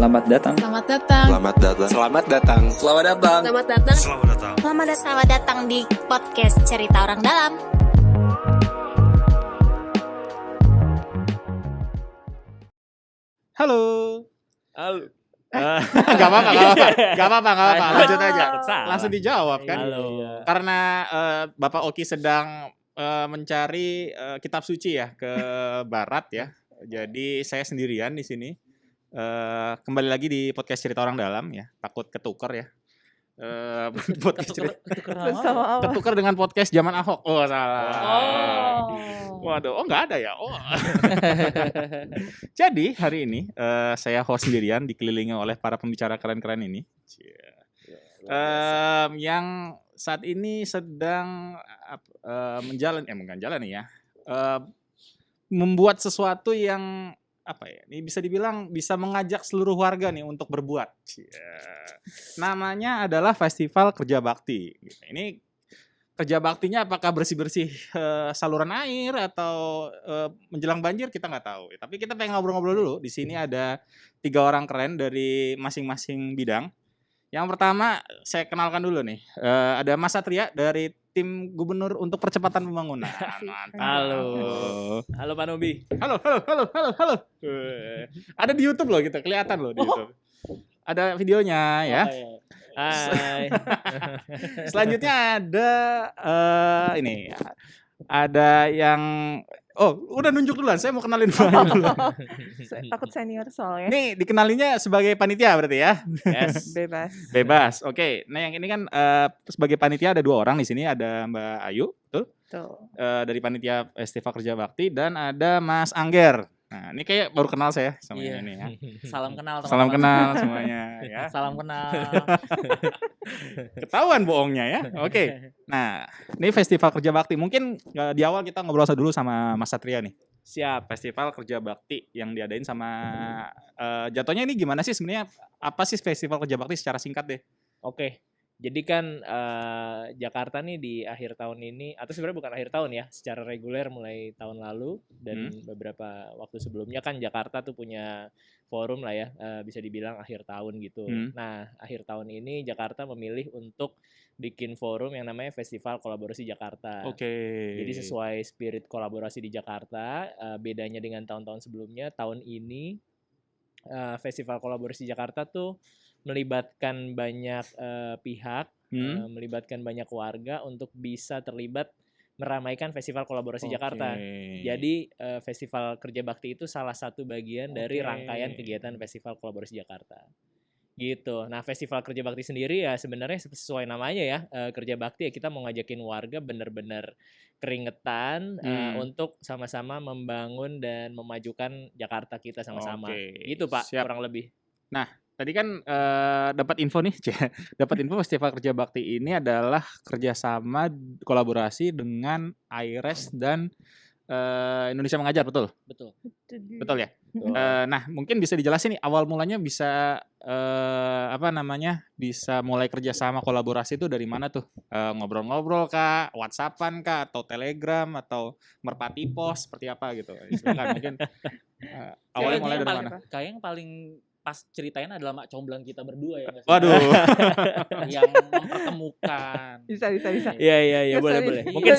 Selamat datang. Selamat datang. Selamat datang. Selamat datang. Selamat datang. Selamat datang. Selamat datang. Selamat datang di podcast Cerita Orang Dalam. Halo. Halo. Gak apa-apa. Lanjut aja. Salah. Langsung dijawab kan. Halo. Karena Bapak Oki sedang mencari kitab suci ya ke barat ya. Jadi saya sendirian di sini. Kembali lagi di podcast Cerita Orang Dalam ya. Takut ketuker ya. Podcast ketuker dengan podcast zaman Ahok. Oh salah. Waduh, nggak ada ya. Oh. Jadi hari ini saya host sendirian dikelilingi oleh para pembicara keren-keren ini. Yang saat ini sedang membuat sesuatu yang apa ya? Ini bisa dibilang bisa mengajak seluruh warga nih untuk berbuat. Namanya adalah Festival Kerja Bakti. Ini kerja baktinya apakah bersih-bersih saluran air atau menjelang banjir kita nggak tahu. Tapi kita pengen ngobrol-ngobrol dulu. Di sini ada 3 orang keren dari masing-masing bidang. Yang pertama saya kenalkan dulu nih. Ada Mas Satria dari tim Gubernur untuk Percepatan Pembangunan. Halo. Halo Pak Nobi. Halo. Ada di YouTube loh gitu, kelihatan loh di YouTube. Ada videonya ya. Hai. Selanjutnya ada ini. Ada yang udah nunjuk duluan. Saya mau kenalin dulu. Takut senior soalnya. Nih, dikenalinya sebagai panitia berarti ya? Yes. Bebas. Oke. Nah, yang ini kan sebagai panitia ada 2 orang di sini, ada Mbak Ayu, betul? Tuh. Dari panitia Festival Kerja Bakti dan ada Mas Angger. Nah, ini kayak baru kenal saya sama ini ya. Salam kenal teman-teman. Salam kenal semuanya ya. Salam kenal. Ketahuan bohongnya ya. Oke. Nah, ini Festival Kerja Bakti. Mungkin di awal kita ngobrol dulu sama Mas Satria nih. Siap. Festival Kerja Bakti yang diadain sama jatuhnya ini gimana sih sebenarnya? Apa sih Festival Kerja Bakti secara singkat deh? Oke. Jadi kan Jakarta nih di akhir tahun ini, atau sebenarnya bukan akhir tahun ya, secara reguler mulai tahun lalu dan beberapa waktu sebelumnya kan Jakarta tuh punya forum lah ya, bisa dibilang akhir tahun gitu. Nah, akhir tahun ini Jakarta memilih untuk bikin forum yang namanya Festival Kolaborasi Jakarta. Oke. Jadi sesuai spirit kolaborasi di Jakarta, bedanya dengan tahun-tahun sebelumnya, tahun ini Festival Kolaborasi Jakarta tuh melibatkan banyak pihak, melibatkan banyak warga untuk bisa terlibat meramaikan Festival Kolaborasi Jakarta. Jadi Festival Kerja Bakti itu salah satu bagian dari rangkaian kegiatan Festival Kolaborasi Jakarta. Gitu. Nah, Festival Kerja Bakti sendiri ya sebenarnya sesuai namanya ya, Kerja Bakti ya, kita mau ngajakin warga benar-benar keringetan untuk sama-sama membangun dan memajukan Jakarta kita sama-sama. Gitu Pak, Siap. kurang lebih. Nah, tadi kan dapat info nih, dapat info Festival Kerja Bakti ini adalah kerjasama kolaborasi dengan IRES dan Indonesia Mengajar, betul? Betul ya. Nah, mungkin bisa dijelasin nih awal mulanya bisa bisa mulai kerjasama kolaborasi itu dari mana tuh? Ngobrol-ngobrol kah, WhatsAppan kah, atau Telegram atau merpati pos seperti apa gitu? Silakan mungkin awalnya mulai dari mana? Kayak yang paling pas ceritain adalah mak comblang kita berdua ya. Waduh. Yang mempertemukan. Bisa. Iya, boleh. Mungkin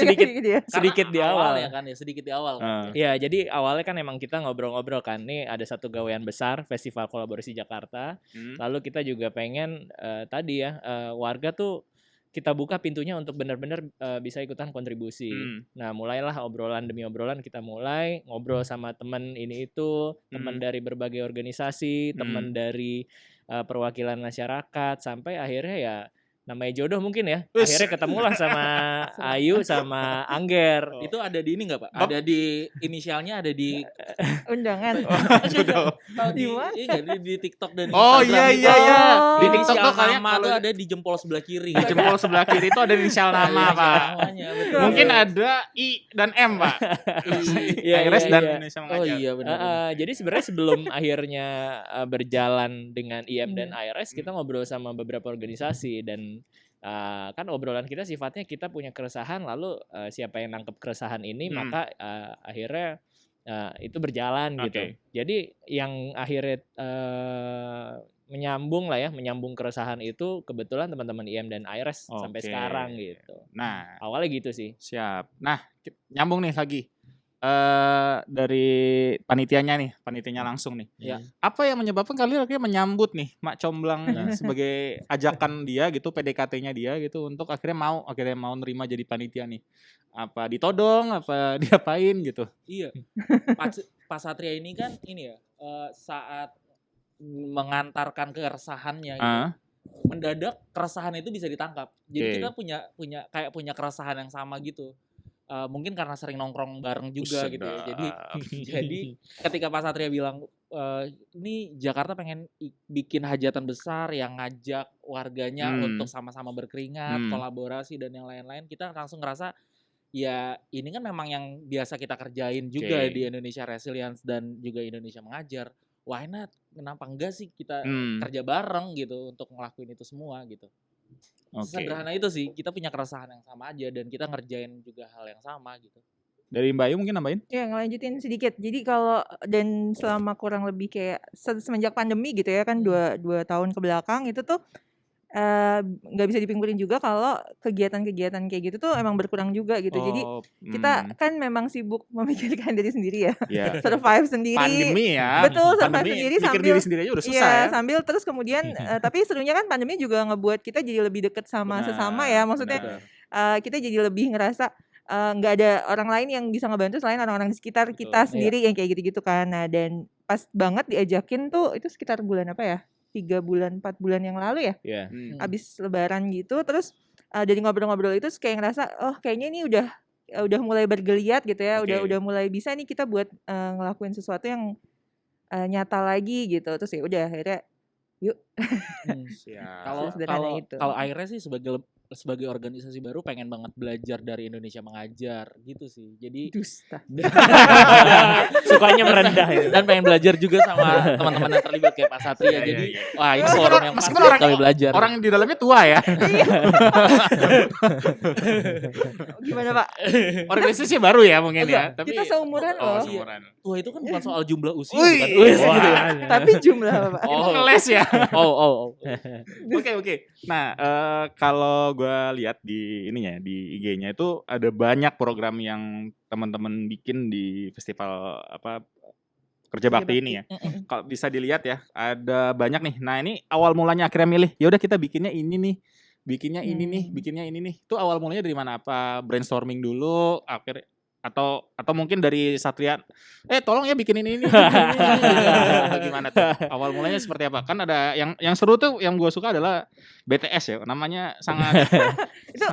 sedikit di awal ya kan ya, sedikit di awal. Ya, jadi awalnya kan emang kita ngobrol-ngobrol kan. Nih ada satu gawean besar, Festival Kolaborasi Jakarta. Lalu kita juga pengen warga tuh kita buka pintunya untuk benar-benar bisa ikutan kontribusi. Nah, mulailah obrolan demi obrolan, kita mulai ngobrol sama teman ini itu, teman dari berbagai organisasi, teman dari perwakilan masyarakat, sampai akhirnya ya namanya jodoh mungkin ya. Akhirnya ketemulah sama Ayu sama Angger. Itu ada di ini nggak Pak? Ada di inisialnya, ada di Undangan. di TikTok dan Oh Instagram. iya. Di TikTok Inisial tuh kalian nama kalau tuh ada di jempol sebelah kiri. di jempol sebelah kiri itu ada inisial nama, Pak. Namanya, betul. Mungkin ada I dan M, Pak. IRES dan Indonesia Mengajar. Oh iya benar. Jadi sebenarnya sebelum akhirnya berjalan dengan IM dan IRS, kita ngobrol sama beberapa organisasi dan kan obrolan kita sifatnya kita punya keresahan, lalu siapa yang nangkep keresahan ini maka akhirnya Itu berjalan gitu. Oke. Jadi yang akhirnya menyambung keresahan itu kebetulan teman-teman IM dan IRES sampai Oke. sekarang gitu. Nah, Awalnya gitu sih. siap. Nah, nyambung nih lagi. Dari panitianya langsung nih. Iya. Apa yang menyebabkan kalian akhirnya menyambut nih Mak Comblang sebagai ajakan dia gitu, PDKT-nya dia gitu untuk akhirnya mau nerima jadi panitia nih. Apa ditodong, apa diapain gitu. Iya. Pak Satria ini kan ini ya, saat mengantarkan keresahannya gitu. Mendadak keresahan itu bisa ditangkap. Jadi kita punya keresahan yang sama gitu. Mungkin karena sering nongkrong bareng juga gitu ya. Jadi ketika Pak Satria bilang ini Jakarta pengen bikin hajatan besar yang ngajak warganya untuk sama-sama berkeringat, kolaborasi dan yang lain-lain, kita langsung ngerasa ya ini kan memang yang biasa kita kerjain juga di Indonesia Resilience dan juga Indonesia Mengajar. Why not? Kenapa enggak sih kita kerja bareng gitu untuk ngelakuin itu semua gitu. Sederhana itu sih, kita punya keresahan yang sama aja dan kita ngerjain juga hal yang sama gitu. Dari Mbak Ayu mungkin nambahin? Ya, ngelanjutin sedikit. Jadi kalau dan selama kurang lebih kayak semenjak pandemi gitu ya kan 2 tahun ke belakang itu tuh nggak bisa dipungkirin juga kalau kegiatan-kegiatan kayak gitu tuh emang berkurang juga gitu. Jadi kita kan memang sibuk memikirkan diri sendiri ya. Survive sendiri. Pandemi ya. Betul, survive sendiri mikir sambil diri sendiri aja udah susah ya. sambil terus kemudian tapi serunya kan pandemi juga ngebuat kita jadi lebih dekat sama sesama ya. Maksudnya kita jadi lebih ngerasa nggak ada orang lain yang bisa ngebantu selain orang-orang di sekitar kita sendiri yang kayak gitu-gitu kan. Nah, dan pas banget diajakin tuh itu sekitar bulan apa ya? 3 bulan 4 bulan yang lalu ya. Abis lebaran gitu terus dari ngobrol-ngobrol itu kayak ngerasa oh kayaknya ini udah mulai bergeliat gitu ya. Udah mulai bisa nih kita buat ngelakuin sesuatu yang nyata lagi gitu. Terus ya udah akhirnya yuk. Kalau akhirnya sih sebagai organisasi baru pengen banget belajar dari Indonesia Mengajar gitu sih. Jadi dusta. Sukanya merendah ya. Dan pengen belajar juga sama teman-teman yang terlibat kayak Pak Satria. Jadi wah ini forum yang pas buat kami belajar. Orang yang di dalamnya tua ya. Gimana Pak? Organisasi baru ya mungkin ya. Tapi kita seumuran loh. Tua itu kan bukan soal jumlah usia bukan. Tapi jumlah Pak. Ngeles ya. Oke. Nah, kalau gue lihat di ininya di IG-nya itu ada banyak program yang teman-teman bikin di festival kerja bakti ini ya. Kalau bisa dilihat ya, ada banyak nih. Nah, ini awal mulanya akhirnya milih, ya udah kita bikinnya ini nih. Bikinnya ini nih. Itu awal mulanya dari mana? Apa brainstorming dulu akhirnya atau mungkin dari Satria tolong ya bikin ini bagaimana tuh awal mulanya seperti apa? Kan ada yang seru tuh yang gue suka adalah BTS ya, namanya sangat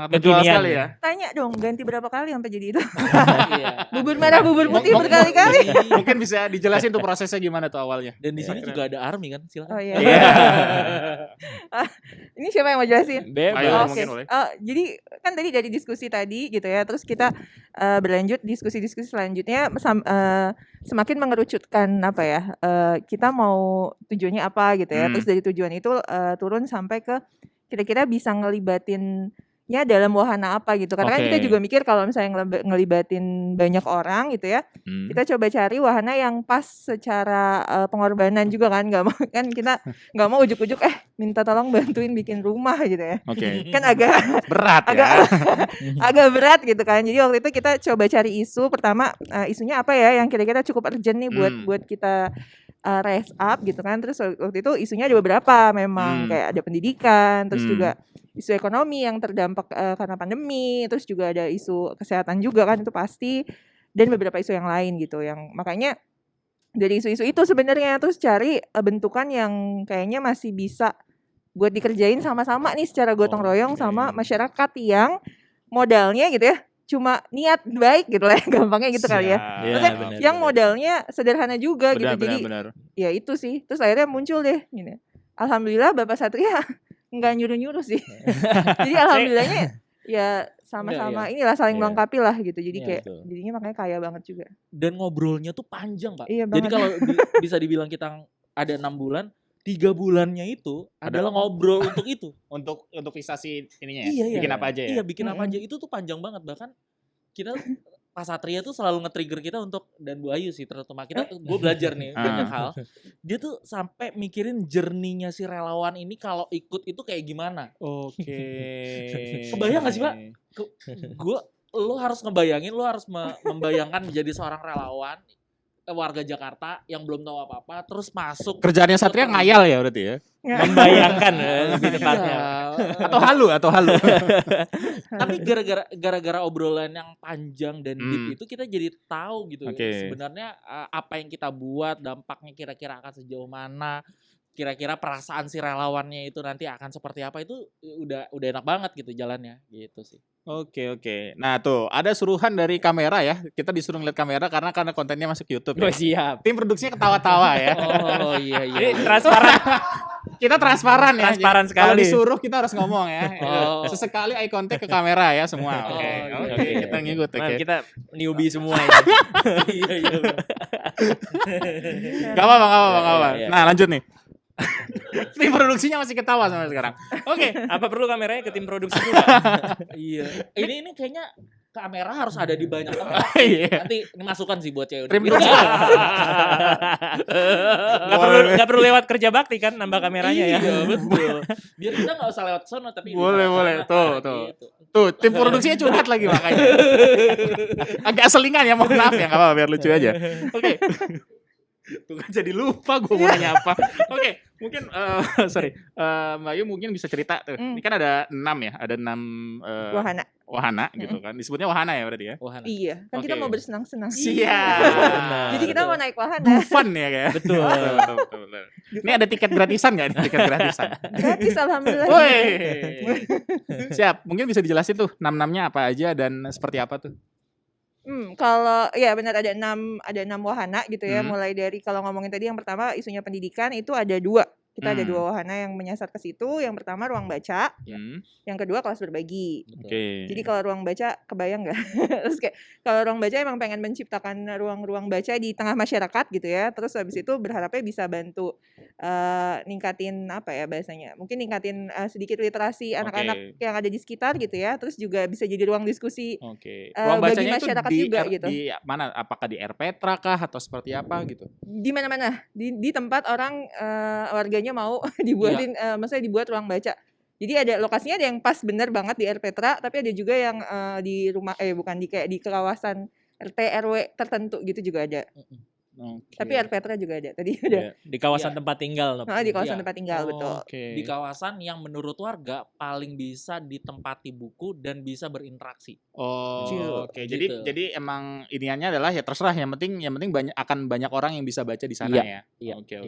menjual sekali ya. Tanya dong ganti berapa kali sampai jadi itu. Bubur merah bubur putih berkali-kali. Mungkin bisa dijelasin tuh prosesnya gimana tuh awalnya. Dan di sini juga ada ARMY kan, silakan. Oh iya. Ini siapa yang mau jelasin? Oke. Jadi kan tadi dari diskusi tadi gitu ya, terus kita berlanjut diskusi-diskusi selanjutnya semakin mengerucutkan apa ya, kita mau tujuannya apa gitu ya. Terus dari tujuan itu turun sampai ke kira-kira bisa ngelibatinnya dalam wahana apa gitu. Karena kan kita juga mikir kalau misalnya ngelibatin banyak orang gitu ya, kita coba cari wahana yang pas secara pengorbanan juga kan. Kita nggak mau ujuk-ujuk minta tolong bantuin bikin rumah gitu ya. Kan agak berat agak berat gitu kan. Jadi waktu itu kita coba cari isu. Pertama isunya apa ya yang kira-kira cukup urgent nih buat kita raise up gitu kan. Terus waktu itu isunya ada beberapa memang kayak ada pendidikan, terus juga isu ekonomi yang terdampak karena pandemi, terus juga ada isu kesehatan juga kan itu pasti, dan beberapa isu yang lain gitu. Yang makanya dari isu-isu itu sebenarnya terus cari bentukan yang kayaknya masih bisa buat dikerjain sama-sama nih secara gotong royong sama masyarakat yang modalnya gitu ya cuma niat baik gitu lah gampangnya gitu kali ya. Maksudnya yang modalnya sederhana juga gitu. Jadi ya itu sih. Terus akhirnya muncul deh gini. Alhamdulillah Bapak Satria enggak nyuruh-nyuruh sih. Jadi alhamdulillahnya ya sama-sama inilah saling melengkapi lah gitu. Jadi kayak jadinya makanya kaya banget juga. Dan ngobrolnya tuh panjang, Pak. Iya, jadi kalau bisa dibilang kita ada 6 bulan, 3 bulannya itu adalah ngobrol untuk itu. Untuk visasi ininya ya? Bikin apa aja ya? Iya, bikin apa aja. Itu tuh panjang banget. Bahkan kita Pak Satria tuh selalu nge-trigger kita untuk, dan Bu Ayu sih terutama gue belajar nih banyak hal. Dia tuh sampai mikirin journey-nya si relawan ini kalau ikut itu kayak gimana. Oke. Kebayang gak sih, Pak? Lo harus ngebayangin, lo harus membayangkan menjadi seorang relawan warga Jakarta yang belum tahu apa-apa terus masuk. Kerjaannya Satria ngayal ya berarti ya. Membayangkan lebih tepatnya. Atau halu. Tapi gara-gara obrolan yang panjang dan deep itu kita jadi tahu gitu sebenarnya apa yang kita buat, dampaknya kira-kira akan sejauh mana, kira-kira perasaan si relawannya itu nanti akan seperti apa, itu udah enak banget gitu jalannya gitu sih. Oke. Nah tuh ada suruhan dari kamera ya. Kita disuruh ngeliat kamera karena kontennya masuk YouTube. Oh siap. Tim produksinya ketawa-tawa ya. Oh iya. Ini transparan. Kita transparan ya. Transparan sekali. Kalau disuruh kita harus ngomong ya. Sesekali eye contact ke kamera ya semua. Oke. Kita ngikut. Nah, kita newbie semua ini. Iya. Gak apa-apa. Iya. Nah lanjut nih. Tim produksinya masih ketawa sampai sekarang. Oke. Apa perlu kameranya ke tim produksi juga? Iya. Ini kayaknya kamera harus ada di banyak tempat. Iya. Nanti ini masukan sih buat cewek. Tim produksi. Gak perlu lewat kerja bakti kan nambah kameranya ya. Iya betul. Biar kita nggak usah lewat sono tapi boleh. Tuh. Gitu. Tuh tim produksinya curhat lagi makanya. Agak selingan ya, mohon maaf ya, nggak apa-apa biar lucu aja. Oke. Tuh kan jadi lupa gue mau nanya apa. Oke, mungkin Mbak Ayu mungkin bisa cerita tuh. Ini kan ada 6 ya, ada 6 wahana gitu kan. Disebutnya wahana ya berarti ya. Wahana. Iya, kan kita mau bersenang-senang. Siap. Jadi kita mau naik wahana. Fun ya kayak. Betul. Ini ada tiket gratisan nggak? Tiket gratisan. Gratis alhamdulillah. Woi. Siap. Mungkin bisa dijelasin tuh 6-6-nya apa aja dan seperti apa tuh? Kalau ya benar ada 6 wahana gitu ya. Mulai dari kalau ngomongin tadi yang pertama isunya pendidikan itu ada 2. Kita ada 2 wahana yang menyasar ke situ. Yang pertama ruang baca, yang kedua kelas berbagi. Jadi kalau ruang baca kebayang nggak? Terus kayak kalau ruang baca emang pengen menciptakan ruang-ruang baca di tengah masyarakat gitu ya. Terus habis itu berharapnya bisa bantu ningkatin apa ya bahasanya? Mungkin ningkatin sedikit literasi anak-anak yang ada di sekitar gitu ya. Terus juga bisa jadi ruang diskusi ruang bagi bacanya masyarakat itu juga gitu. Di mana? Apakah di RPtra kah atau seperti apa gitu? Di mana-mana, di tempat orang warganya mau dibuatin maksudnya dibuat ruang baca. Jadi ada lokasinya, ada yang pas bener banget di RPtra, tapi ada juga yang di rumah bukan di kayak di kawasan RT RW tertentu gitu juga ada. Tapi RPtra juga ada. Tadi ada. Di kawasan tempat tinggal. Di kawasan tempat tinggal betul. Di kawasan yang menurut warga paling bisa ditempati buku dan bisa berinteraksi. Oke. Jadi emang iniannya adalah ya terserah, yang penting akan banyak orang yang bisa baca di sana ya. Iya. Oke.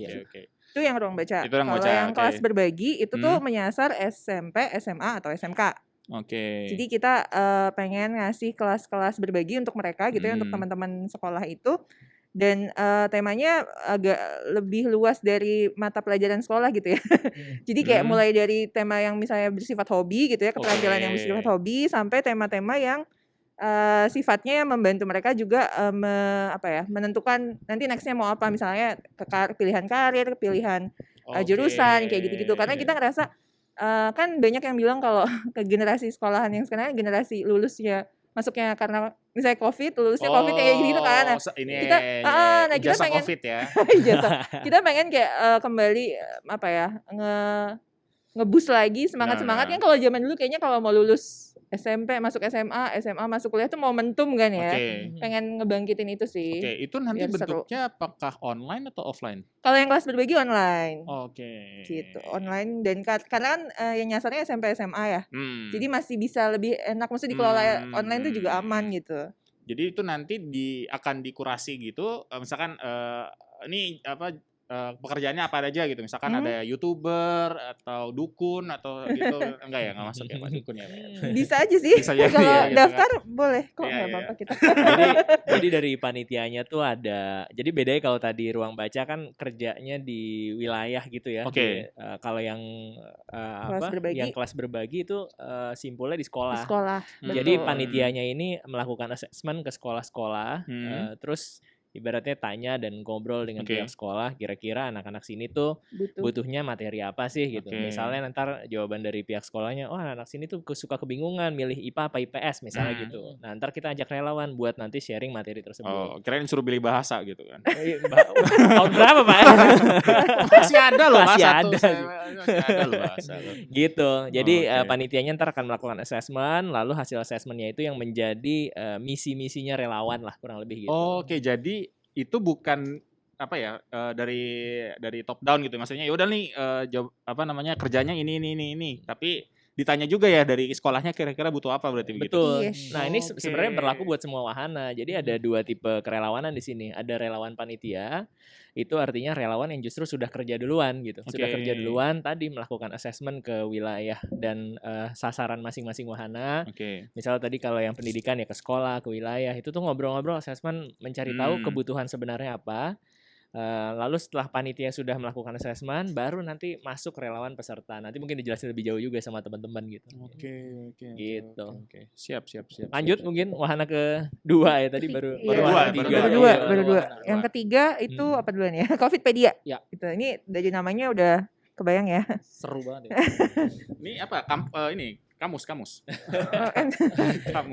Itu yang ruang baca. Kalau yang kelas berbagi itu tuh menyasar SMP, SMA atau SMK. Jadi kita pengen ngasih kelas-kelas berbagi untuk mereka gitu ya, untuk teman-teman sekolah itu. Dan temanya agak lebih luas dari mata pelajaran sekolah gitu ya. Jadi kayak mulai dari tema yang misalnya bersifat hobi gitu ya, keterampilan yang bersifat hobi, sampai tema-tema yang sifatnya membantu mereka juga menentukan nanti nextnya mau apa, misalnya pilihan karir, pilihan jurusan kayak gitu-gitu. Karena kita ngerasa kan banyak yang bilang kalau ke generasi sekolahan yang sekarang generasi lulusnya masuknya karena misalnya lulusnya COVID kayak gitu kan. Kita pengen COVID ya. Kita pengen kayak kembali nge-boost lagi semangat-semangatnya. Kalau zaman dulu kayaknya kalau mau lulus SMP masuk SMA masuk kuliah tuh momentum kan ya. Pengen ngebangkitin itu sih. Itu nanti bentuknya apakah online atau offline? Kalau yang kelas berbagi online. Gitu. Online, dan karena kan yang nyasarnya SMP SMA ya. Jadi masih bisa lebih enak, maksudnya dikelola online tuh juga aman gitu. Jadi itu nanti akan dikurasi gitu. Misalkan ini pekerjaannya apa aja gitu, misalkan ada YouTuber atau dukun atau gitu. Enggak ya, nggak masuk ya Pak dukun ya. Bisa aja sih. Kalau daftar boleh kok, nggak apa-apa kita. Jadi dari panitianya tuh ada. Jadi bedanya kalau tadi ruang baca kan kerjanya di wilayah gitu ya. Kalau yang yang kelas berbagi itu simpulnya di sekolah. Di sekolah. Jadi panitianya ini melakukan assessment ke sekolah-sekolah, terus ibaratnya tanya dan ngobrol dengan Oke. pihak sekolah, kira-kira anak-anak sini tuh butuhnya materi apa sih gitu. Oke. Misalnya ntar jawaban dari pihak sekolahnya, oh anak sini tuh suka kebingungan milih IPA apa IPS misalnya gitu. Nah ntar kita ajak relawan buat nanti sharing materi tersebut. Oh, kirain suruh pilih bahasa gitu kan. Tahun berapa Pak? Masih ada loh Masih bahasa ada tuh. sih. Masih ada loh bahasa loh. Gitu. Jadi Oke. panitianya ntar akan melakukan assessment, lalu hasil assessmentnya itu yang menjadi misi-misinya relawan lah kurang lebih gitu. Oke, jadi itu bukan apa ya dari top down gitu. Maksudnya ya udah nih kerjanya ini. Tapi ditanya juga ya dari sekolahnya kira-kira butuh apa berarti begitu. Betul. Yes. Nah, ini Oke. sebenarnya berlaku buat semua wahana. Jadi ada 2 tipe kerelawanan di sini. Ada relawan panitia, itu artinya relawan yang justru sudah kerja duluan gitu. Sudah Oke. kerja duluan tadi melakukan assessment ke wilayah dan sasaran masing-masing wahana. Oke. Misalnya tadi kalau yang pendidikan ya ke sekolah, ke wilayah, itu tuh ngobrol-ngobrol assessment mencari tahu kebutuhan sebenarnya apa. Lalu setelah panitia sudah melakukan assessment, baru nanti masuk relawan peserta. Nanti mungkin dijelasin lebih jauh juga sama teman-teman gitu. Oke. Gitu. Oke. Siap. Lanjut mungkin wahana kedua ya tadi baru Iya. wahana Baru ketiga. dua. Baru dua. Wahana. Yang ketiga itu Hmm. apa duluan ya? Covidpedia. Ya. Gitu. Ini dari namanya udah kebayang ya. Seru banget ya. Ini apa? Kamus. Kamus.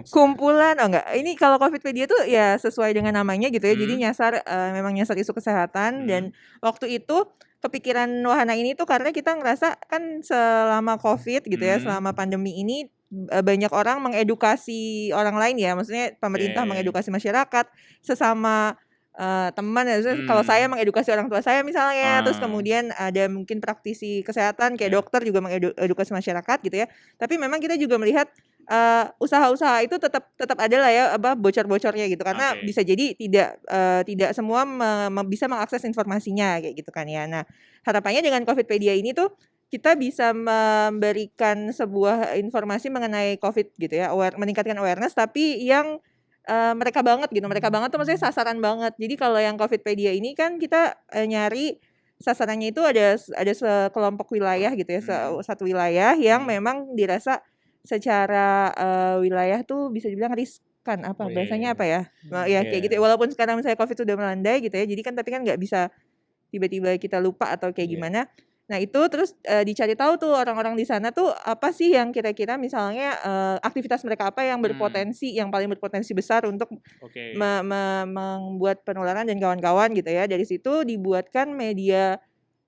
Kumpulan enggak. Ini kalau Covidpedia tuh ya sesuai dengan namanya gitu ya. Jadi Hmm. memang nyasar isu kesehatan dan waktu itu kepikiran wahana ini tuh karena kita ngerasa kan selama Covid gitu ya, selama pandemi ini banyak orang mengedukasi orang lain ya. Maksudnya pemerintah Oke. mengedukasi masyarakat sesama teman ya. Kalau saya mengedukasi orang tua saya misalnya, terus kemudian ada mungkin praktisi kesehatan kayak dokter juga mengedukasi masyarakat gitu ya. Tapi memang kita juga melihat usaha-usaha itu tetap ada lah ya bocor-bocornya gitu karena Oke. bisa jadi tidak semua bisa mengakses informasinya kayak gitu kan ya. Nah, harapannya dengan Covidpedia ini tuh kita bisa memberikan sebuah informasi mengenai Covid gitu ya, meningkatkan awareness tapi yang mereka banget gitu. Mereka banget tuh maksudnya sasaran banget. Jadi kalau yang Covidpedia ini kan kita nyari sasarannya itu ada sekelompok wilayah gitu ya, satu wilayah yang memang dirasa secara wilayah tuh bisa dibilang riskan apa bahasanya apa ya? Nah, ya kayak gitu. Walaupun sekarang misalnya Covid sudah melandai gitu ya. Jadi kan tapi kan nggak bisa tiba-tiba kita lupa atau kayak gimana. Nah itu terus dicari tahu tuh orang-orang di sana tuh apa sih yang kira-kira misalnya aktivitas mereka apa yang berpotensi, yang paling berpotensi besar untuk membuat penularan dan kawan-kawan gitu ya. Dari situ dibuatkan media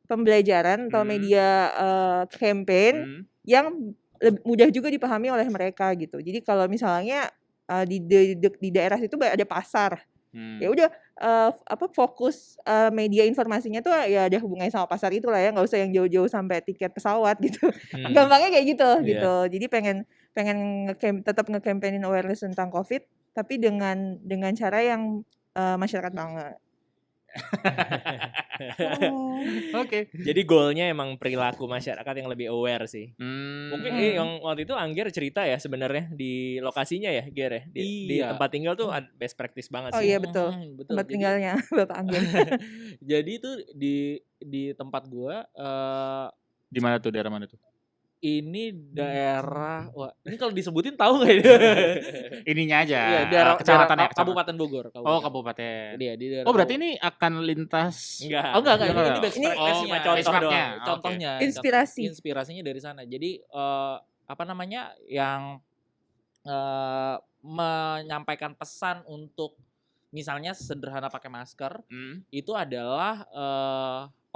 pembelajaran atau media campaign yang mudah juga dipahami oleh mereka gitu. Jadi kalau misalnya di daerah situ ada pasar, ya udah fokus media informasinya tuh ya ada hubungannya sama pasar itu lah ya, nggak usah yang jauh-jauh sampai tiket pesawat gitu. Gampangnya kayak gitu gitu. Jadi pengen tetap nge-campaignin awareness tentang Covid tapi dengan cara yang masyarakat banget. Oke. Jadi goalnya emang perilaku masyarakat yang lebih aware sih. Mungkin yang waktu itu Angger cerita ya sebenarnya di lokasinya ya Ger ya. Di tempat tinggal tuh best practice banget Oh sih. iya betul. Tempat tinggalnya Bapak Angger. Jadi itu di tempat gua Di mana tuh, daerah mana tuh? ini daerah, wah ini kalau disebutin tahu nggak ya? Ininya aja. Iya, daerah kecamatan ya. Kabupaten Bogor. Oh, kabupaten. Iya, di daerah. Oh, berarti ini akan lintas. Enggak. Oh enggak, ini Enggak. best Ini- practice-nya, cuma contoh contohnya, doang. contohnya, Inspirasi. inspirasinya dari sana. Jadi apa namanya yang menyampaikan pesan untuk misalnya sederhana pakai masker itu adalah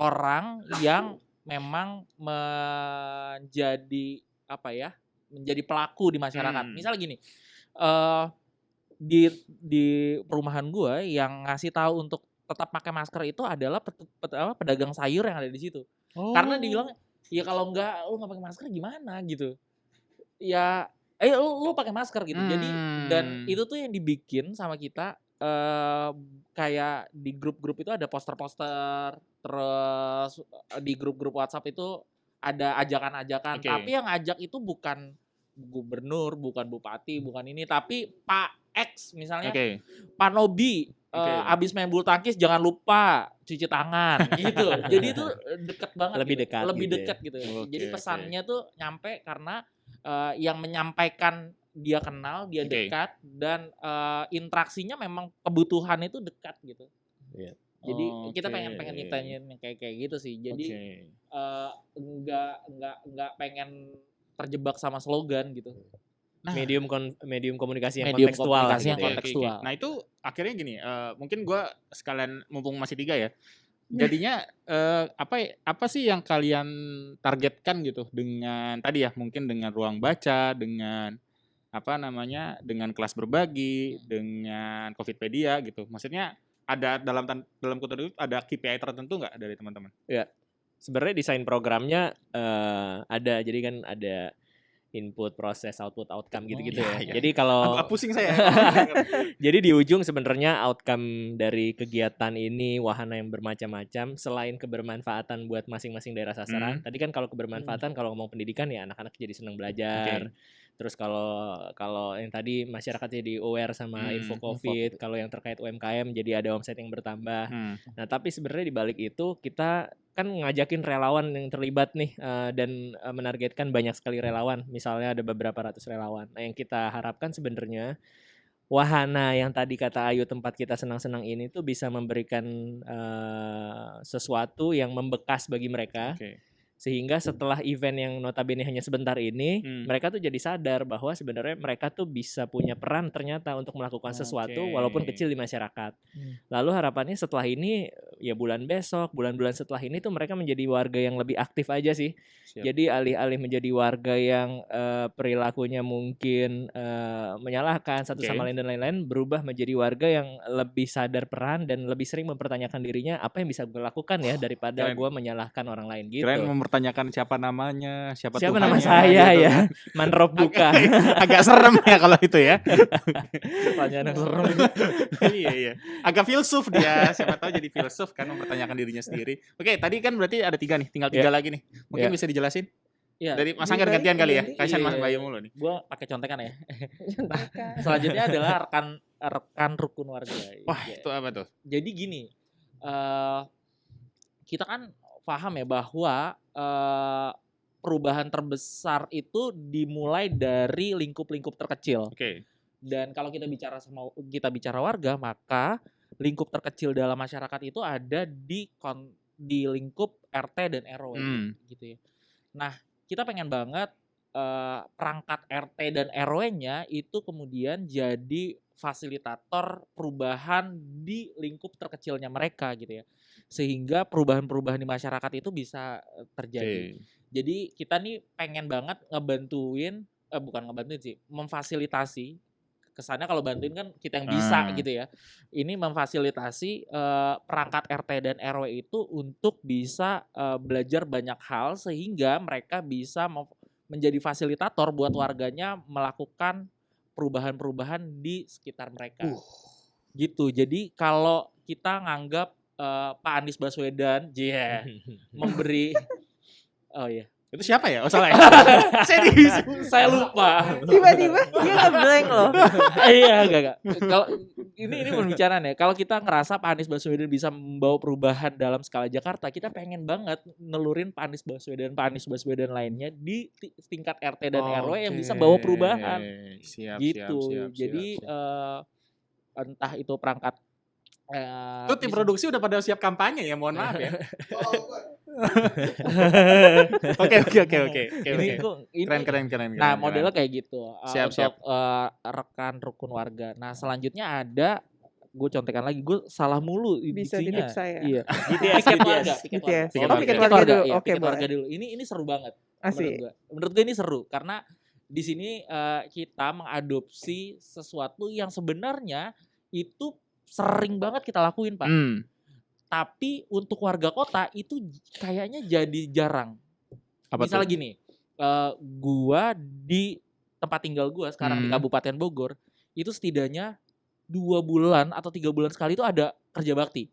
orang yang memang menjadi menjadi pelaku di masyarakat. Misal gini, di perumahan gue yang ngasih tahu untuk tetap pakai masker itu adalah pedagang sayur yang ada di situ. Karena dibilang ya kalau lu nggak pakai masker gimana gitu. Ya, lu pakai masker gitu. Jadi dan itu tuh yang dibikin sama kita kayak di grup-grup itu ada poster-poster, terus di grup-grup WhatsApp itu ada ajakan-ajakan. Oke. Tapi yang ngajak itu bukan gubernur, bukan bupati, bukan ini, tapi Pak X misalnya, Oke. Pak Nobi abis main bulu tangkis jangan lupa cuci tangan gitu. Jadi itu deket banget, Lebih gitu. dekat lebih gitu ya. dekat gitu. Oke, Jadi oke. pesannya tuh nyampe karena yang menyampaikan dia kenal, dia Oke. dekat dan interaksinya memang kebutuhan itu dekat gitu. Iya. Jadi kita pengen nyiptain yang kayak gitu sih. Jadi enggak pengen terjebak sama slogan gitu. Nah, medium komunikasi yang Medium kontekstual. komunikasi yang gitu ya. kontekstual. Nah itu akhirnya gini, mungkin gue sekalian mumpung masih 3 ya, jadinya apa sih yang kalian targetkan gitu dengan tadi ya, mungkin dengan ruang baca, dengan dengan kelas berbagi, dengan Covidpedia gitu. Maksudnya ada dalam kutip itu ada KPI tertentu nggak dari teman-teman? Ya, sebenarnya desain programnya ada, jadi kan ada input, proses, output, outcome gitu-gitu ya. Jadi kalau pusing saya. jadi di ujung sebenarnya outcome dari kegiatan ini wahana yang bermacam-macam selain kebermanfaatan buat masing-masing daerah sasaran. Tadi kan kalau kebermanfaatan kalau ngomong pendidikan ya anak-anak jadi senang belajar. Terus kalau yang tadi masyarakat jadi aware sama info Covid, kalau yang terkait UMKM jadi ada omset yang bertambah. Nah, tapi sebenarnya di balik itu kita kan ngajakin relawan yang terlibat nih dan menargetkan banyak sekali relawan. Misalnya ada beberapa ratus relawan. Nah, yang kita harapkan sebenarnya wahana yang tadi kata Ayu tempat kita senang-senang ini tuh bisa memberikan sesuatu yang membekas bagi mereka. Sehingga setelah event yang notabene hanya sebentar ini, mereka tuh jadi sadar bahwa sebenarnya mereka tuh bisa punya peran ternyata untuk melakukan sesuatu walaupun kecil di masyarakat. Lalu harapannya setelah ini, ya bulan-bulan setelah ini tuh mereka menjadi warga yang lebih aktif aja sih. Jadi alih-alih menjadi warga yang perilakunya mungkin menyalahkan satu sama lain dan lain-lain, berubah menjadi warga yang lebih sadar peran dan lebih sering mempertanyakan dirinya, apa yang bisa gue lakukan ya daripada gue menyalahkan orang lain gitu. Keren mempertanyakan siapa namanya, siapa nama saya gitu ya, Manrop bukan. Agak serem ya kalau itu ya. Pertanyaan yang serem. Iya. Agak filsuf dia, siapa tahu jadi filsuf kan mempertanyakan dirinya sendiri. Oke, tadi kan berarti ada 3 nih, tinggal 3 lagi nih. Mungkin bisa dijelasin? Iya. Dari Mas Angger gantian kali ya. Kasihan Mas Bayu mulu nih. Gua pakai contekan ya. Nah, selanjutnya adalah rekan rukun warga. Wah, itu apa tuh? Jadi gini, kita kan paham ya bahwa perubahan terbesar itu dimulai dari lingkup-lingkup terkecil. Dan kalau kita bicara warga, maka lingkup terkecil dalam masyarakat itu ada di lingkup RT dan RW gitu ya. Nah, kita pengen banget perangkat RT dan RW-nya itu kemudian jadi fasilitator perubahan di lingkup terkecilnya mereka gitu ya. Sehingga perubahan-perubahan di masyarakat itu bisa terjadi. Jadi kita nih pengen banget memfasilitasi. Kesannya kalau bantuin kan kita yang bisa gitu ya. Ini memfasilitasi perangkat RT dan RW itu untuk bisa belajar banyak hal sehingga mereka bisa menjadi fasilitator buat warganya melakukan perubahan-perubahan di sekitar mereka. Gitu. Jadi kalau kita nganggap Pak Anies Baswedan memberi Itu siapa ya? Oh salah ya? Saya lupa. Tiba-tiba dia nge-blank loh. Iya, enggak. Kalau ini pembicaraan ya. Kalau kita ngerasa Pak Anies Baswedan bisa membawa perubahan dalam skala Jakarta, kita pengen banget nelurin Pak Anies Baswedan lainnya di tingkat RT dan RW yang bisa bawa perubahan. Siap. Jadi entah itu perangkat itu tim produksi udah pada siap kampanye ya, mohon maaf ya. Oke. Keren. Nah, modelnya kayak gitu. Siap. Rekan rukun warga. Nah, selanjutnya ada, gue contekan lagi, gue salah mulu bisa diksinya. titip saya. Iya. Tiket warga dulu. Oke, warga dulu. Ini seru banget. Asik. Menurut gue ini seru karena di sini kita mengadopsi sesuatu yang sebenarnya itu sering banget kita lakuin, Pak. Tapi untuk warga kota itu kayaknya jadi jarang. Misalnya gini, gua di tempat tinggal gua sekarang di Kabupaten Bogor, itu setidaknya 2 bulan atau 3 bulan sekali itu ada kerja bakti.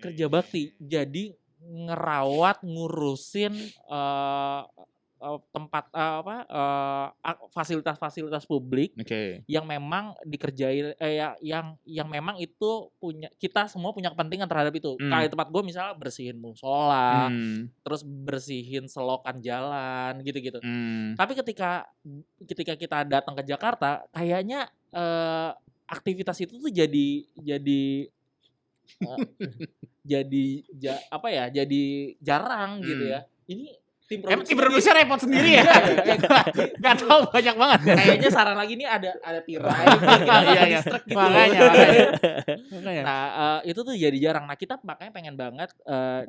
Kerja bakti. Jadi ngerawat, ngurusin tempat fasilitas publik yang memang dikerjain yang memang itu kita semua punya kepentingan terhadap itu. Kayak tempat gue misalnya bersihin musola, terus bersihin selokan jalan gitu-gitu. Tapi ketika kita datang ke Jakarta, kayaknya aktivitas itu tuh jadi jadi jadi jarang gitu ya. Ini tim Tim produksi produksi repot sendiri ya. Gak tahu banyak banget. kayaknya saran lagi nih ada tirai Iya. gitu. Makanya. Nah, itu tuh jadi jarang. Nah, kita makanya pengen banget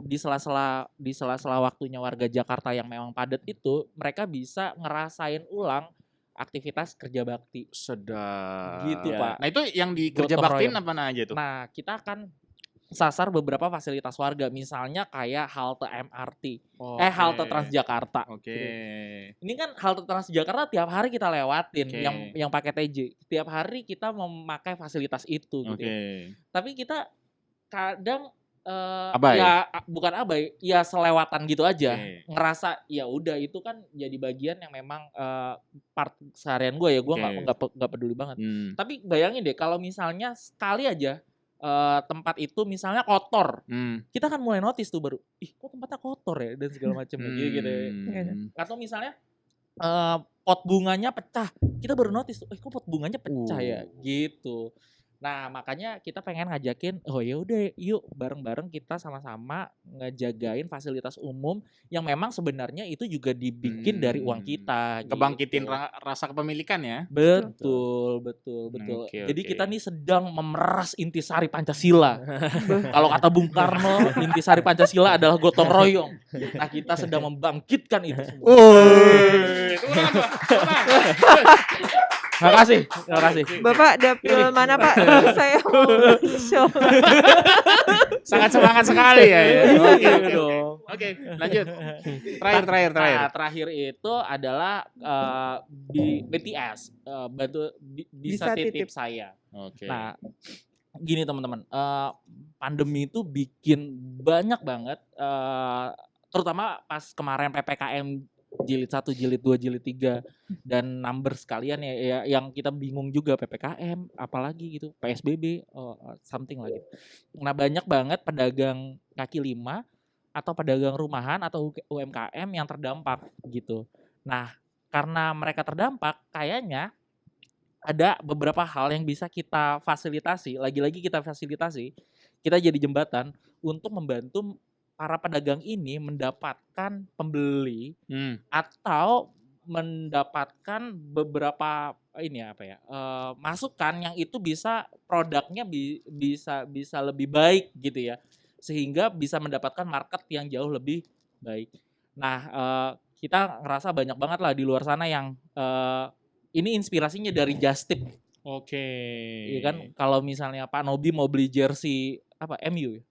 di sela-sela waktunya warga Jakarta yang memang padat itu, mereka bisa ngerasain ulang aktivitas kerja bakti. Sedap. Gitu, Pak. Nah, itu yang di kerja Gotong baktiin royong. apa aja tuh? Nah, kita akan sasar beberapa fasilitas warga, misalnya kayak halte MRT, halte Transjakarta. Oke. Ini kan halte Transjakarta tiap hari kita lewatin, Oke. yang pakai TJ. Tiap hari kita memakai fasilitas itu gitu. Oke. Tapi kita kadang Abai. ya bukan abai, ya selewatan gitu aja. Oke. Ngerasa ya udah itu kan jadi bagian yang memang part seharian gue ya, gue nggak peduli banget. Tapi bayangin deh kalau misalnya sekali aja tempat itu misalnya kotor, kita kan mulai notice tuh baru, ih kok tempatnya kotor ya dan segala macam gitu. Atau misalnya pot bunganya pecah, kita baru notice tuh, kok pot bunganya pecah ya gitu. Nah, makanya kita pengen ngajakin, oh ya udah yuk bareng-bareng kita sama-sama ngejagain fasilitas umum yang memang sebenarnya itu juga dibikin dari uang kita. Kebangkitin gitu. rasa kepemilikan ya. Betul. Oke, Jadi oke. kita nih sedang memeras intisari Pancasila. Kalau kata Bung Karno, intisari Pancasila adalah gotong royong. Nah, kita sedang membangkitkan itu semua. Terima kasih. Bapak dapil mana Pak? Saya mau show. Sangat semangat sekali ya. Oke dong. Oke, lanjut. Terakhir. Nah, terakhir itu adalah BTS, bisa titip saya. Oke. Nah, gini teman-teman, pandemi itu bikin banyak banget, terutama pas kemarin PPKM jilid 1, jilid 2, jilid 3 dan number sekalian ya yang kita bingung juga PPKM apalagi gitu, PSBB something lah gitu. Nah, banyak banget pedagang kaki lima atau pedagang rumahan atau UMKM yang terdampak gitu. Nah, karena mereka terdampak, kayaknya ada beberapa hal yang bisa kita fasilitasi, lagi-lagi kita fasilitasi, kita jadi jembatan untuk membantu para pedagang ini mendapatkan pembeli atau mendapatkan beberapa masukan yang itu bisa produknya bisa lebih baik gitu ya, sehingga bisa mendapatkan market yang jauh lebih baik. Nah, kita ngerasa banyak banget lah di luar sana yang ini inspirasinya dari Just Tip. Oke. Iya kan, kalau misalnya Pak Nobi mau beli jersey MU ya?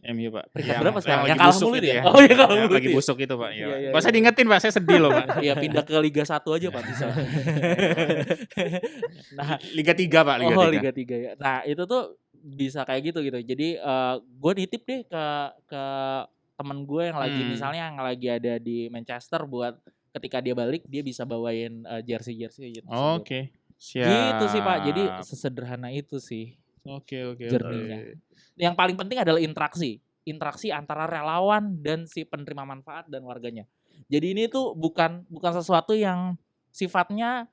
MU Pak. Peringkat berapa sekarang? Yang Yang kalah busuk mulu itu ya? ya. Oh iya, kalah mulu Lagi ya. busuk itu Pak. Iya. Iya. Gak usah diingetin Pak, saya sedih loh Pak. Iya, pindah ke Liga 1 aja Pak bisa. Nah, Liga 3 Pak, Liga 3. Liga 3 ya. Nah, itu tuh bisa kayak gitu. Jadi gue nitip deh ke temen gue yang lagi misalnya yang lagi ada di Manchester buat ketika dia balik dia bisa bawain jersey gitu. Oke. Siap. Gitu sih Pak. Jadi sesederhana itu sih. Oke. Journey-nya. Yang paling penting adalah interaksi antara relawan dan si penerima manfaat dan warganya. Jadi ini tuh bukan sesuatu yang sifatnya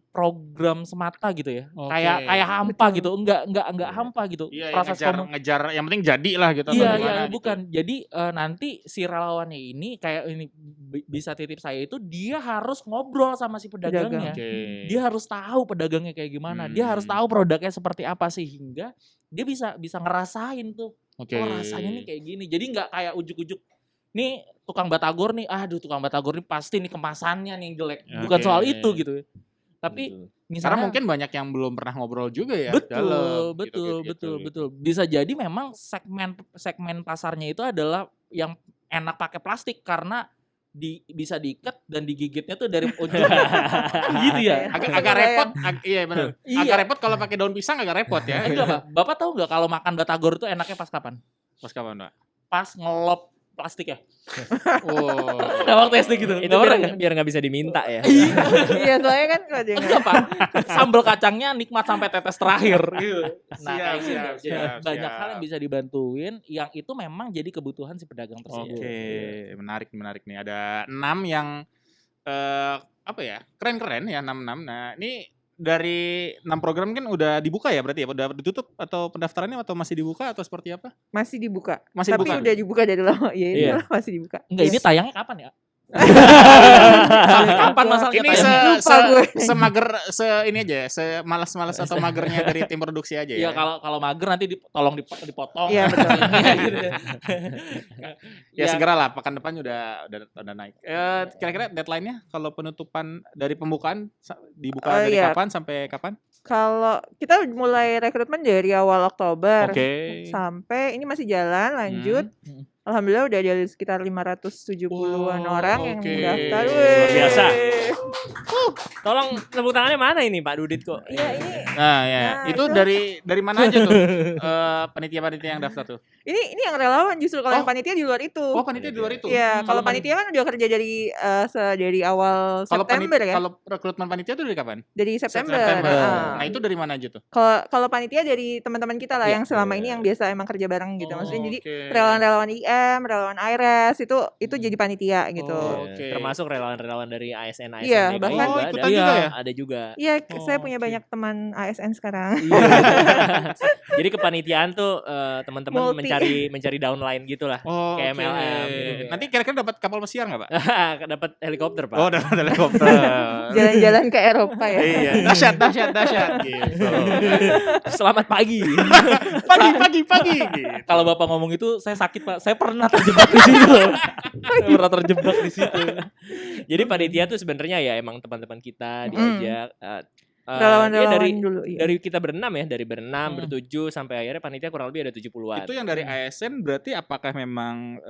program semata gitu ya. Oke. Kayak hampa gitu. Enggak hampa gitu. Iya, Proses ngejar yang penting jadi lah gitu. Iya, bukan. Jadi nanti si relawannya ini kayak ini bisa titip saya itu dia harus ngobrol sama si pedagangnya. Oke. Dia harus tahu pedagangnya kayak gimana. Dia harus tahu produknya seperti apa sehingga dia bisa ngerasain tuh. Oke. Oh, rasanya nih kayak gini. Jadi nggak kayak ujuk-ujuk. Nih tukang batagor nih, tukang batagor nih pasti nih kemasannya nih jelek. Bukan soal itu gitu. Tapi misalnya karena mungkin banyak yang belum pernah ngobrol juga ya. Betul. Bisa jadi memang segmen pasarnya itu adalah yang enak pakai plastik karena bisa diikat dan digigitnya tuh dari ujung. Gitu ya. Agak repot. Iya benar. Iya. Agak repot kalau pakai daun pisang agak repot ya. Enggak, Pak. Bapak tahu nggak kalau makan batagor itu enaknya pas kapan? Pas kapan, Pak? Pas ngelop plastik ya. Oh. Waktu SD gitu. Itu biar nggak bisa diminta ya. Iya, soalnya kan kalau dia Enggak, Pak. Sambal kacangnya nikmat sampai tetes terakhir gitu. Nah, Siap, kayak gitu. siap, Jadi siap, banyak siap. hal yang bisa dibantuin yang itu memang jadi kebutuhan si pedagang tersebut. Oke, menarik nih. Ada 6 yang keren-keren ya, 6. Nah, ini dari 6 program kan udah dibuka ya berarti ya? Udah ditutup atau pendaftarannya atau masih dibuka atau seperti apa? Masih dibuka. Masih Tapi dibuka. udah dibuka dari lama. Ya Iya. inilah masih dibuka. Enggak, ini tayangnya kapan ya? Kapan masalahnya Ini tayangnya? Lupa gue. semager ini aja, semalas-malas atau magernya dari tim produksi aja ya. Iya, kalau mager nanti tolong dipotong. Iya, betul. Gitu. Ya segeralah pekan depan udah naik. Kira-kira deadline-nya kalau penutupan dari pembukaan dibuka dari Iya. kapan sampai kapan? Kalau kita mulai rekrutmen dari awal Oktober Oke. sampai ini masih jalan lanjut. Alhamdulillah udah ada sekitar 570-an orang yang oke. mendaftar. Luar biasa. Wih. Tolong tepuk tangannya mana ini Pak Dudit kok? Iya ini Nah, ya. Nah, itu itu. dari mana aja tuh? Panitia-panitia yang daftar tuh. ini yang relawan justru kalau Oh. yang panitia di luar itu. Oh, panitia di luar itu. Iya, kalau panitia kan udah kerja dari dari awal Kalau September ya. Kalau rekrutmen panitia itu dari kapan? Dari September. Nah, itu dari mana aja tuh? Kalau panitia dari teman-teman kita lah Iya. yang selama ini yang biasa emang kerja bareng gitu. Maksudnya jadi Oke. relawan-relawan IM, relawan IRES itu jadi panitia gitu. Oh. Oke. Termasuk relawan-relawan dari ASN Iya, DKI bahkan- juga ikutan ada. juga ya? Ada juga. Iya, Oh, saya punya oke. banyak teman ASN sekarang. Iya. Jadi kepanitiaan tuh teman-teman Multi. mencari downline gitu lah. Oh, Kayak oke. MLM gitu. Nanti kira-kira dapat kapal pesiar nggak, Pak? Dapat helikopter Pak. Oh, dapat helikopter. Jalan-jalan ke Eropa ya. Iya, dahsyat gitu. Selamat pagi. Pagi gitu. Kalau Bapak ngomong itu saya sakit, Pak. Saya pernah terjebak di situ. Saya pernah terjebak di situ. Jadi panitia tuh sebenarnya ya emang teman-teman kita diajak Relawan-relawan dari dulu. Iya. dari kita berenam ya, dari berenam, bertujuh sampai akhirnya panitia kurang lebih ada 70-an. Itu yang dari ASN berarti apakah memang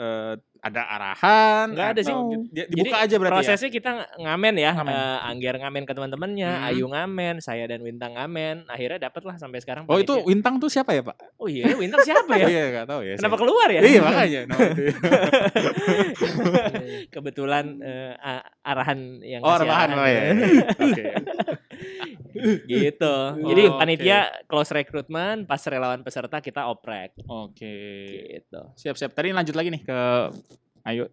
ada arahan? Nggak ada sih. atau dibuka Jadi, aja berarti ya? prosesnya kita ngamen ya, Ngamen. Angger ngamen ke teman-temannya, Hmm. Ayu ngamen, saya dan Wintang ngamen, akhirnya dapet lah sampai sekarang. Oh, itu panitia. Wintang tuh siapa ya, Pak? Oh iya, Wintang siapa ya? Oh iya, nggak tahu ya. Kenapa saya. keluar ya? Iya, makanya. No, itu. Kebetulan arahan yang Oh, kasih arahan. Oh ya. Oke. gitu. Jadi Oh, panitia close recruitment, pas relawan peserta kita oprek. Oke. Gitu. Siap-siap. Tadi lanjut lagi nih ke Ayu.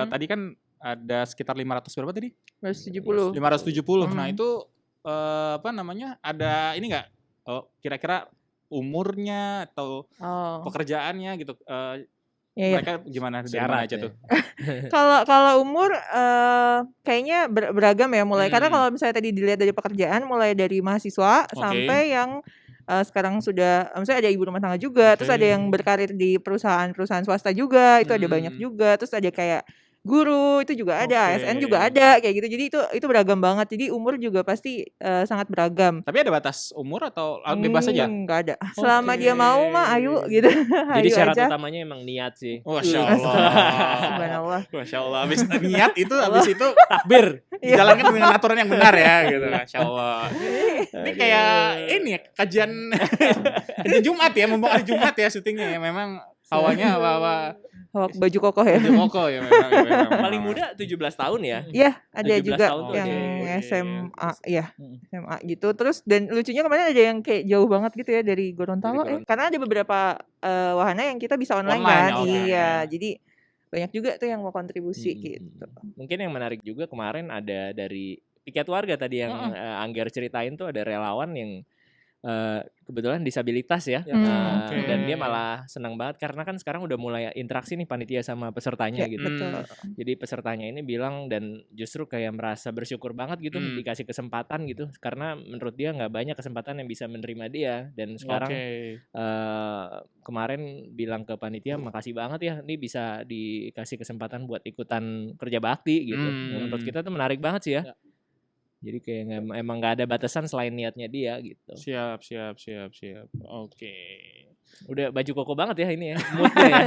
Tadi kan ada sekitar 500 berapa tadi? 170. 570. Nah, Hmm. itu apa namanya? Ada ini enggak? Oh, kira-kira umurnya atau Oh. pekerjaannya gitu. Iya, iya. Mereka gimana dari Syarat mana aja ya. tuh? Kalau umur kayaknya beragam ya mulai karena Hmm. kalau misalnya tadi dilihat dari pekerjaan mulai dari mahasiswa sampai yang sekarang sudah misalnya ada ibu rumah tangga juga, terus ada yang berkarir di perusahaan-perusahaan swasta juga, itu ada banyak juga, terus ada kayak guru itu juga ada, Oke. ASN juga ada kayak gitu. Jadi itu beragam banget. Jadi umur juga pasti sangat beragam. Tapi ada batas umur atau bebas aja? Enggak ada. Selama dia mau mah ayo gitu. Jadi Ayo syarat aja. utamanya emang niat sih. Masya Allah. Subhanallah. Masya Allah. Habis niat itu habis itu Takbir. Iya. jalankan dengan aturan yang benar ya gitu. Masya Allah. Ini kayak ini ya, kajian Jumat ya, mumpung hari Jumat ya syutingnya ya. Memang hawanya hawa Baju kokoh ya. koko ya memang. Paling muda 17 tahun ya. Iya, ada 17 juga tahun tuh yang ada. SMA, ya Hmm. SMA gitu. Terus dan lucunya kemarin ada yang kayak jauh banget gitu ya dari Gorontalo Dari ya. Karena ada beberapa wahana yang kita bisa online, Online, kan. oke. Iya, jadi banyak juga tuh yang mau kontribusi Hmm. gitu. Mungkin yang menarik juga kemarin ada dari Piket Warga tadi yang Angger ceritain tuh ada relawan yang kebetulan disabilitas ya. Hmm. Oke. Dan dia malah senang banget karena kan sekarang udah mulai interaksi nih panitia sama pesertanya Ya, gitu. betul. Jadi pesertanya ini bilang dan justru kayak merasa bersyukur banget gitu dikasih kesempatan gitu karena menurut dia nggak banyak kesempatan yang bisa menerima dia dan sekarang kemarin bilang ke panitia makasih banget ya ini bisa dikasih kesempatan buat ikutan kerja bakti gitu. Menurut kita tuh menarik banget sih ya. Jadi kayak emang nggak ada batasan selain niatnya dia gitu. Siap. Oke. Udah baju koko banget ya ini ya moodnya ya.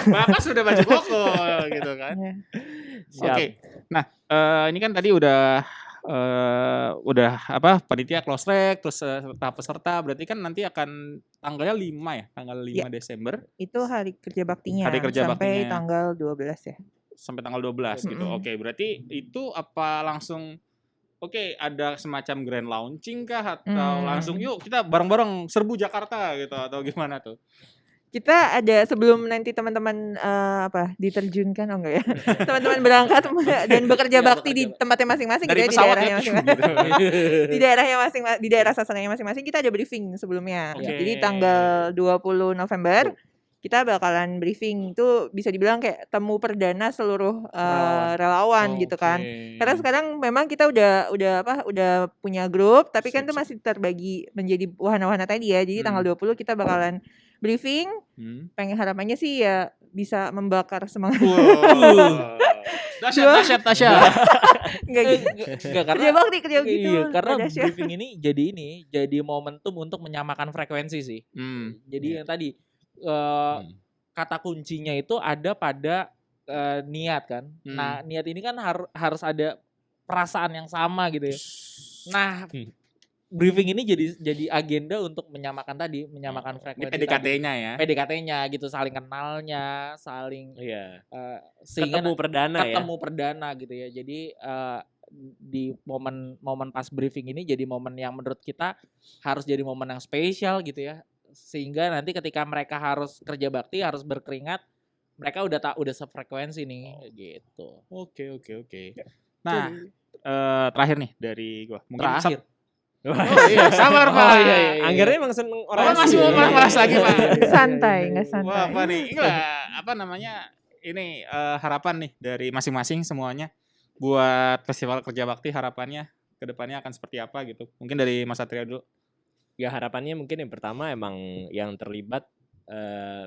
Bapak sudah baju koko gitu kan. Ya. Siap. Oke. Nah, ini kan tadi udah apa panitia close rec terus tahap peserta berarti kan nanti akan tanggalnya 5 ya, tanggal 5 Ya. Desember Itu hari kerja baktinya Hari kerja sampai baktinya. tanggal 12 ya. sampai tanggal 12 gitu. Mm-mm. Oke, berarti itu apa langsung ada semacam grand launching kah atau langsung yuk kita bareng-bareng serbu Jakarta gitu atau gimana tuh? Kita ada sebelum nanti teman-teman diterjunkan enggak ya? Teman-teman berangkat dan bekerja bakti di tempatnya masing-masing Dari gitu ya, di pesawat daerahnya ya. masing-masing. Di daerahnya masing-masing, di daerah sasarannya masing-masing kita ada briefing sebelumnya. Oke. Jadi tanggal 20 November kita bakalan briefing. Itu bisa dibilang kayak temu perdana seluruh relawan gitu kan. Karena sekarang memang kita udah punya grup, tapi kan itu masih terbagi menjadi wahana-wahana tadi ya. Jadi tanggal 20 kita bakalan briefing. Pengen harapannya sih ya bisa membakar semangat. Wow. Dahsyat. Enggak gitu. Enggak, Kerja bakti gitu. Iya, karena dahsyat. briefing ini jadi momentum untuk menyamakan frekuensi sih. Jadi yang tadi kata kuncinya itu ada pada niat kan. Nah, niat ini kan harus ada perasaan yang sama gitu ya. Nah, briefing ini jadi agenda untuk menyamakan frekuensi. PDKT-nya ya. PDKT-nya gitu, saling kenalnya, saling sehingga ketemu perdana gitu ya. Jadi di momen pas briefing ini jadi momen yang menurut kita harus jadi momen yang spesial gitu ya. Sehingga nanti ketika mereka harus kerja bakti, harus berkeringat, mereka udah sefrekuensi nih gitu. Oke. Nah, terakhir nih dari gua. Mungkin Terakhir. Oh iya, sabar Pak. Iya. Anggernya emang seneng Bapak orasi. masih mau bahas lagi Pak. Santai, enggak santai. Wah, apa nih? Ini harapan nih dari masing-masing semuanya buat Festival Kerja Bakti, harapannya ke depannya akan seperti apa gitu. Mungkin dari Mas Satria dulu. Ya harapannya mungkin yang pertama emang yang terlibat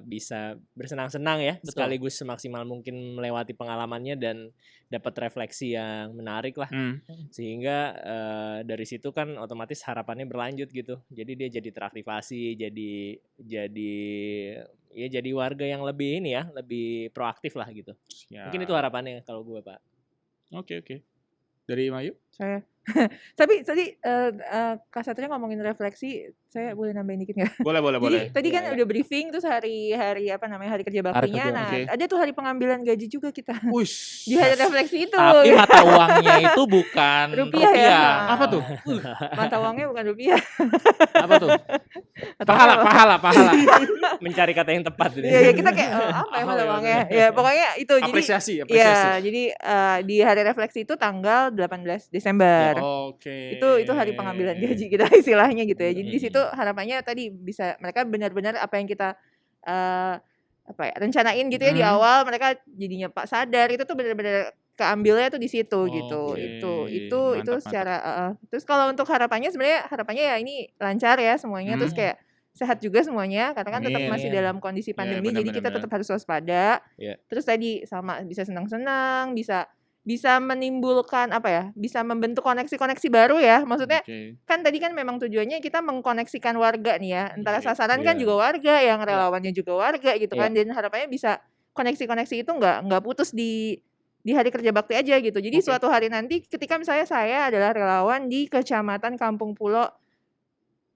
bisa bersenang-senang ya, Betul. sekaligus semaksimal mungkin melewati pengalamannya dan dapat refleksi yang menarik lah, sehingga dari situ kan otomatis harapannya berlanjut gitu, jadi dia jadi teraktivasi, jadi warga yang lebih ini ya, lebih proaktif lah gitu. Ya. Mungkin itu harapannya kalau gue Pak. Oke. Dari Mayu? Saya tapi tadi Kak Satria ngomongin refleksi, saya boleh nambahin dikit nggak? Boleh. Jadi tadi kan Ya. udah briefing terus hari kerja baktinya. kerja Nah, bakti. ada tuh hari pengambilan gaji juga kita. Wush. Di hari refleksi itu. Tapi mata uangnya itu bukan Rupiah ya. Apa tuh? Mata uangnya bukan rupiah. Apa tuh? Mata Pahala. Mencari kata yang tepat ini. Iya, kita kayak apa ya mata uangnya? Ya, pokoknya itu Apresiasi. Iya, jadi di hari refleksi itu tanggal 18 Desember. Oke. Itu hari pengambilan gaji kita istilahnya gitu ya. Jadi di situ harapannya tadi bisa mereka benar-benar apa yang kita rencanain gitu ya di awal, mereka jadinya sadar itu tuh benar-benar keambilnya tuh di situ gitu. Itu Mantap. secara terus kalau untuk harapannya sebenarnya ya ini lancar ya semuanya, terus kayak sehat juga semuanya karena kan tetap Amin. masih dalam kondisi pandemi, benar, jadi kita benar. tetap harus waspada. Iya. Terus tadi sama bisa senang-senang, bisa menimbulkan bisa membentuk koneksi-koneksi baru ya. Maksudnya kan tadi kan memang tujuannya kita mengkoneksikan warga nih ya. Antara sasaran kan juga warga, yang relawannya juga warga gitu kan. Dan harapannya bisa koneksi-koneksi itu nggak putus di hari kerja bakti aja gitu. Jadi suatu hari nanti ketika misalnya saya adalah relawan di Kecamatan Kampung Pulo,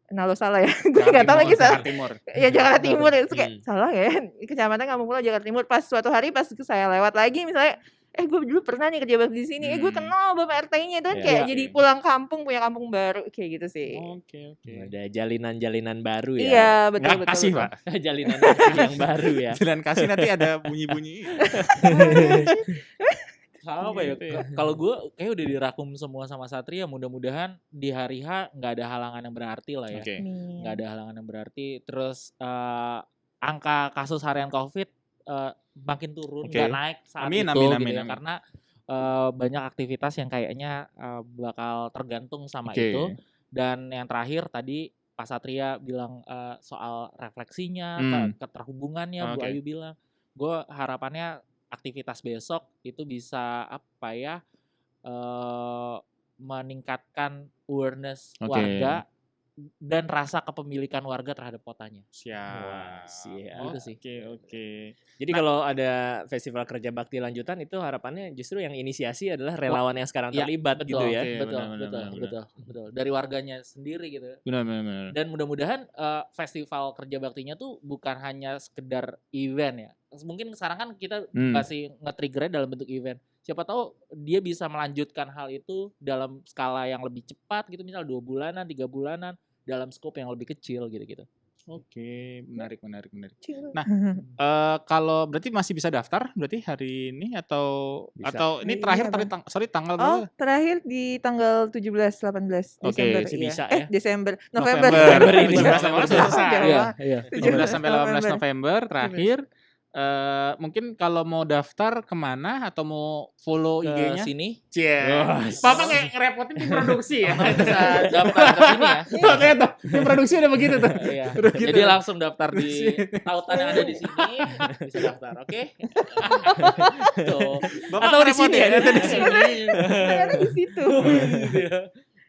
nah lo salah ya, gue nggak tahu lagi salah. Jakarta Timur. Ya Jakarta Timur itu kayak salah ya. Kecamatan Kampung Pulo Jakarta Timur. Pas suatu hari pas saya lewat lagi misalnya, gue dulu pernah nih kerja bakti di sini. Gue kenal Bapak RT-nya itu kan kayak jadi pulang kampung, punya kampung baru kayak gitu sih. Oke. Ada jalinan-jalinan baru ya. Iya, betul. Nggak kasih, Pak. Jalinan kasih yang baru ya. Jalan kasih nanti ada bunyi-bunyi. Apa ya? Gitu ya. Kalau gue kayak udah dirangkum semua sama Satria. Mudah-mudahan di hari H nggak ada halangan yang berarti lah ya. Oke. Nggak ada halangan yang berarti. Terus angka kasus harian COVID makin turun, Oke. nggak naik saat Amin, itu amin, gitu amin, ya. amin. Karena banyak aktivitas yang kayaknya bakal tergantung sama Oke. itu. Dan yang terakhir tadi Pak Satria bilang soal refleksinya, keterhubungannya, Bu Oke. Ayu bilang, gue harapannya aktivitas besok itu bisa meningkatkan awareness Oke. warga dan rasa kepemilikan warga terhadap kotanya. Siap. Gitu sih. Oke. Jadi kalau ada festival kerja bakti lanjutan itu harapannya justru yang inisiasi adalah relawan yang sekarang Ya, terlibat gitu ya. Oke, Betul, benar. betul. Dari warganya sendiri gitu. Benar. Dan mudah-mudahan festival kerja baktinya tuh bukan hanya sekedar event ya. Mungkin sekarang kan kita masih nge-triggernya dalam bentuk event. Siapa tahu dia bisa melanjutkan hal itu dalam skala yang lebih cepat gitu, misal 2 bulanan, 3 bulanan, dalam skop yang lebih kecil gitu. Oke, menarik. Nah, kalau berarti masih bisa daftar berarti hari ini atau Bisa. ini Hari terakhir ini apa? tanggal Oh, berapa? terakhir di tanggal 17-18 Oke, Desember. masih iya. bisa ya. November. November ini. 17 November sudah selesai. Jauh Iya, banget. iya. 17 sampai 18 November. November terakhir. Mungkin kalau mau daftar kemana atau mau follow Ke IG-nya? sini. Cie. Wah, Papa ngerepotin tim produksi ya. Teman bisa daftar ke sini ya. Oke tuh, tim produksi udah begitu tuh. Iya. Udah gitu. Jadi langsung daftar di tautan yang ada di sini, bisa daftar, oke? Tuh. Bapak Atau di sini ya, ngerepotin. di sini. Ternyata di situ.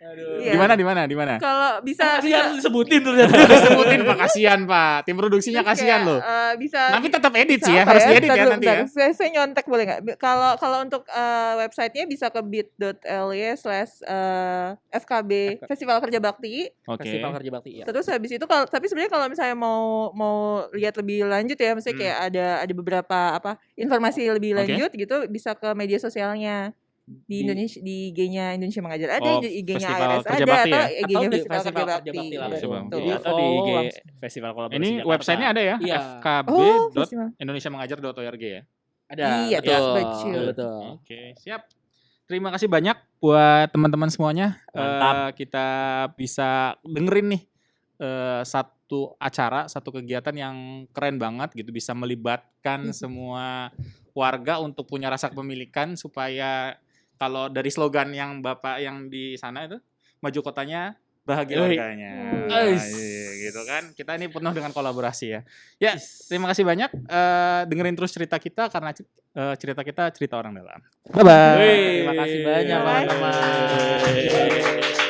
Aduh. Iya. Di mana? Kalau bisa Masih harus disebutin ternyata. Disebutin Pak, kasihan Pak. Tim produksinya terus kasihan kayak, loh. bisa Tapi tetap edit bisa sih ya, apa harus diedit Bentar ya dulu, nanti ya. bentar. Saya nyontek boleh nggak? Kalau untuk websitenya bisa ke bit.ly/fkb Festival Kerja Bakti. Oke. Festival Kerja Bakti ya. Terus habis itu tapi sebenarnya kalau misalnya mau lihat lebih lanjut ya, maksudnya kayak ada beberapa informasi lebih Oke. lanjut gitu, bisa ke media sosialnya di Indonesia, di IG-nya Indonesia Mengajar ada, Oh, di IG-nya Festival ARS Kerja ada, Bakti atau ya? IG-nya Atau di Festival Kerja Bakti. langsung. Betul. Jadi Atau di IG follow Festival Kolaborasi Ini Jakarta. websitenya ada ya? Iya. Oh, festival. fkb.indonesiamengajar.org ya. Ada. Iya, betul. betul. Oke, siap. Terima kasih banyak buat teman-teman semuanya. Mantap. Kita bisa dengerin nih satu acara, satu kegiatan yang keren banget gitu, bisa melibatkan semua warga untuk punya rasa kepemilikan supaya kalau dari slogan yang Bapak yang di sana itu, maju kotanya, bahagia warganya. Nah, iya, gitu kan. Kita ini penuh dengan kolaborasi ya. Ya, terima kasih banyak. Dengerin terus cerita kita karena cerita kita cerita orang dalam. Bye bye. Terima kasih banyak Bye. teman-teman.